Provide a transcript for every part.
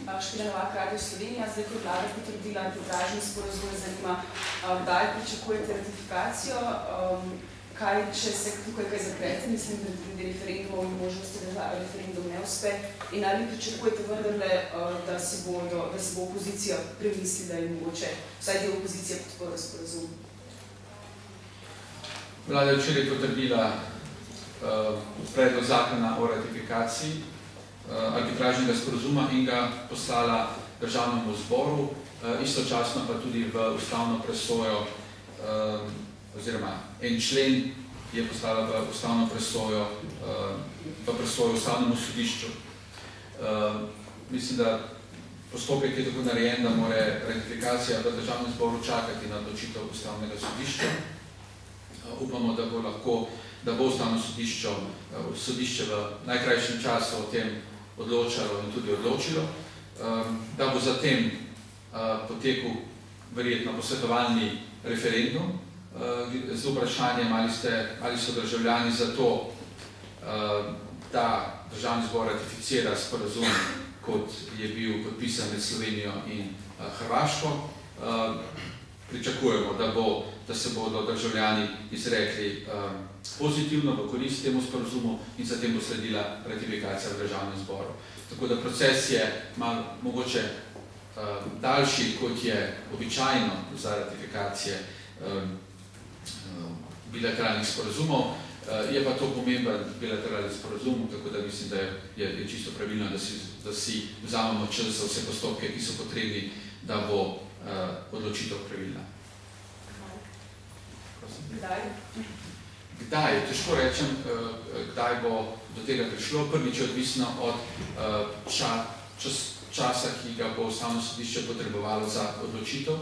Špela Novak, Radio Slovenija. Zdaj, ko je vlada potrdila arbitražni sporazum, zanima, kdaj pričakujete ratifikacijo, kaj, če se tukaj kaj zaprete, mislim, da glede referendumov in možnosti, da referendum ne uspe, in ali pričakujete vendarle, da se bo opozicija premisli, da je mogoče vsaj del opozicije podpora sporazum? Vlada je včeraj potrdila predlog zakona o ratifikaciji arbitražnega sporazuma in ga poslala Državnemu zboru, istočasno pa tudi v ustavno presojo, oziroma en člen je poslala v ustavno presojo, v presojo ustavnemu sodišču. Mislim, da postopek je tako narejen, da mora ratifikacija v Državnem zboru čakati na odločitev ustavnega sodišča. Upamo, da bo ustavno sodišče v najkrajšem času o tem odločalo in tudi odločilo, da bo zatem potekel verjetno posvetovalni referendum z vprašanjem, ali so državljani za to, da Državni zbor ratificira sporazum, kot je bil podpisan med Slovenijo in Hrvaško. Pričakujemo, da se bodo državljani izrekli pozitivno v korist temu sporazumu in zatem bo sledila ratifikacija v Državnem zboru. Tako da proces je malo mogoče daljši, kot je običajno za ratifikacije bilateralnih sporazumov. Je pa to pomemben bilateralni sporazum, tako da mislim, da je čisto pravilno, da si vzamemo čas za vse postopke, ki so potrebni, da bo odločitev pravilna. Kdaj? Kdaj? Težko rečem, kdaj bo do tega prišlo. Prvič je odvisno od časa, ki ga bo ustavno sodišče potrebovalo za odločitev.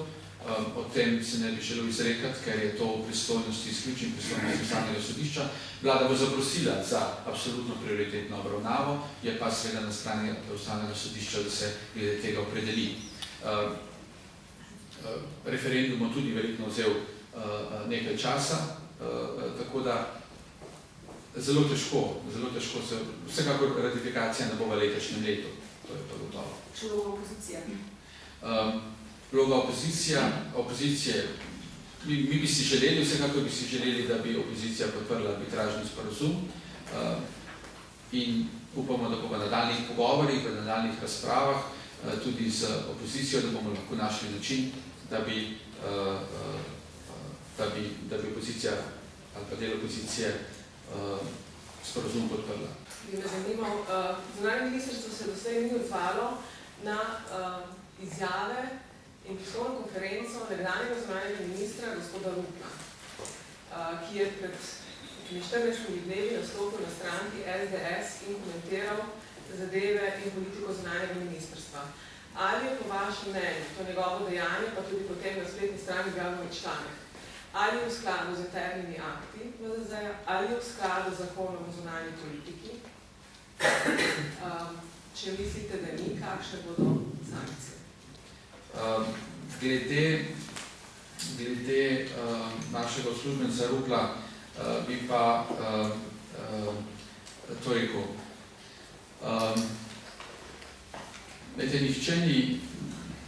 O tem se ne bi želel izrekati, ker je to v pristojnosti, izključni pristojnosti ustavnega sodišča. Vlada bo zaprosila za absolutno prioritetno obravnavo, je pa seveda na strani ustavnega sodišča, da se glede tega opredeli. Referendum bo tudi verjetno vzel nekaj časa, tako da zelo težko se, vsekakor ratifikacija ne bo v letošnjem letu, to je pa gotovo. Še vloga opozicije? Vloga opozicije, mi bi si želeli, vsekakor bi si želeli, da bi opozicija podprla arbitražni sporazum in upamo, da bo v nadaljnih pogovorih, v nadaljnih razpravah tudi z opozicijo, da bomo lahko našli način, da bi opozicija ali pa del opozicije sporazum podprla. Bi me zanimal, zunanje ministrstvo se doslej ni odzvalo na izjave in tiskovno konferenco nekdanjega zunanjega ministra gospoda Rupla, ki je pred 14 dnevi nastopil na stranki SDS in komentiral zadeve in politiko zunanjega ministrstva. Ali je po vašem mnenju to njegovo dejanje, pa tudi potem na spletni strani objavljen članek, ali je v skladu z internimi akti VZZ-ja, ali je v skladu z zakonom o zunanji politiki? Če mislite, da ni, kakšne bodo sankcije? Glede našega uslužbenca Rupla bi pa to rekel.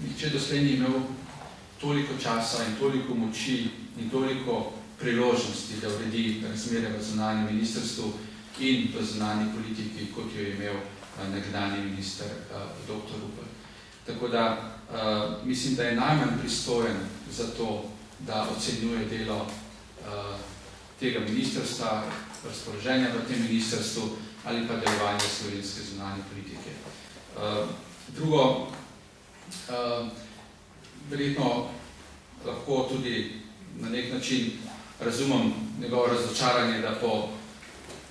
Nihče doslej ni imel toliko časa in toliko moči in toliko priložnosti, da uredi razmere v zunanjem ministrstvu in v zunanji politiki, kot jo je imel nekdanji minister dr. Rupel. Tako da mislim, da je najmanj pristojen za to, da ocenjuje delo tega ministrstva, razpoloženja v tem ministrstvu ali pa delovanje slovenske zunanje politike. Drugo, verjetno lahko tudi na nek način razumem njegovo razočaranje, da po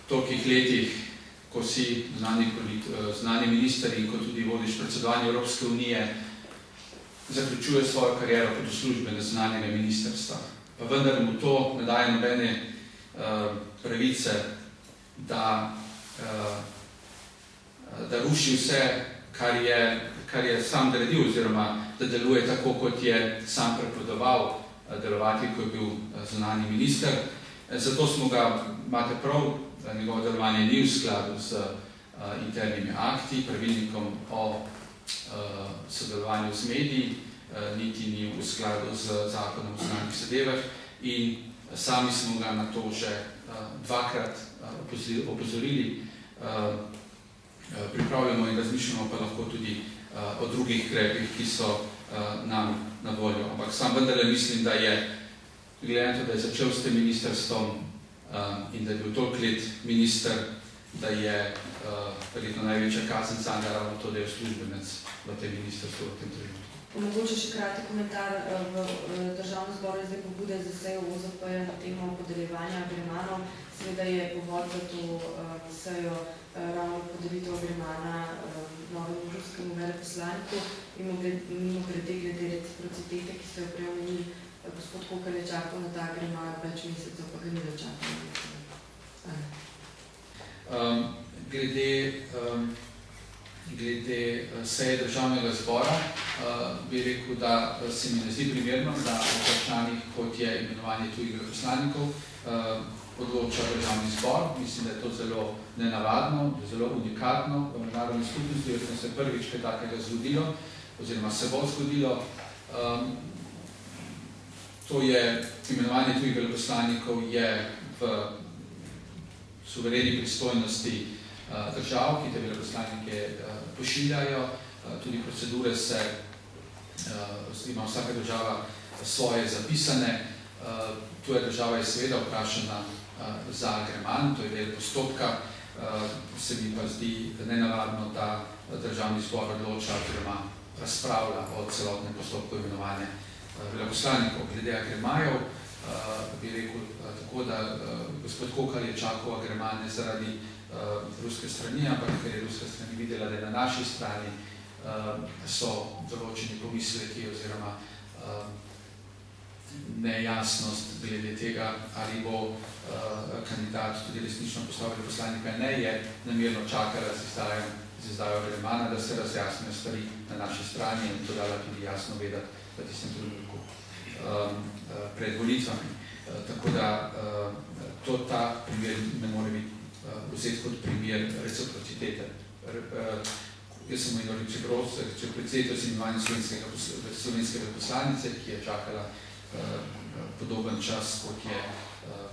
tolikih letih, ko si zunanji minister in ko tudi vodiš predsedovanje Evropske unije, zaključuje svojo kariero kot uslužbene zunanjega ministrstva. Pa vendar mu to ne daje nobene pravice, da ruši vse, kar je sam naredil, oziroma da deluje tako, kot je sam prepovedoval delovati, ko je bil zunanji minister. Zato smo ga, imate prav, da njegovo delovanje ni v skladu z internimi akti, pravilnikom o sodelovanju z mediji, niti ni v skladu z zakonom o zunanjih zadevah in sami smo ga na to že dvakrat opozorili. Pripravljamo in razmišljamo pa lahko tudi o drugih ukrepih, ki so nam na voljo. Ampak sam vendarle mislim, da je, glede na to, da je začel s tem ministrstvom in da je bil toliko let minister, da je verjetno največja kazen zanj ravno to, da je uslužbenec v tem ministrstvu v tem trenutku. Mogoče še kratek komentar. V Državnem zboru je zdaj pobuda za sejo OZP-ja na temo podeljevanja agremanov. Seveda je povod za to sejo ravno podelitev agremana novemu ruskemu veleposlaniku. Mimogrede glede reciprocitete, ki ste jo prej omenili, gospod Kokalj je čakal na ta agreman več mesecev, pa ga ni več čakal. Glede seje Državnega zbora bi rekel, da se mi ne zdi primerno, da o vprašanjih, kot je imenovanje tujih veleposlanikov, odloča Državni zbor. Mislim, da je to zelo nenavadno, zelo unikatno v mednarodni skupnosti, jer smo se prvič kaj takega zgodilo, oziroma se bo zgodilo. To je imenovanje tujih veleposlanikov je v suvereni pristojnosti držav, ki te veleposlanike pošiljajo. Tudi procedure ima vsaka država svoje zapisane. Tuja država je seveda vprašana za agreman, to je del postopka. Se mi pa zdi nenavadno, da Državni zbor odloča oziroma razpravlja o celotnem postopku imenovanja veleposlanikov. Glede agremajev bi rekel tako, da gospod Kokalj je čakal agremane zaradi ruske strani, ampak ker je ruska strani videla, da je na naši strani, so določeni pomisleki oziroma nejasnost glede tega, ali bo kandidat tudi resnično postal veleposlanika, ne je namerno čakala z izdajo agremana, da se razjasnijo stvari na naši strani in to dala tudi jasno vedeti v tistem trenutku pred volitvami. Tako da ta primer ne more biti vzeti kot primer reciprocitete. Jaz sem imel reciprociteto z imenovanjem slovenske veleposlanice, ki je čakala podoben čas,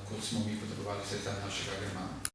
kot smo mi potrebovali za našega agremana.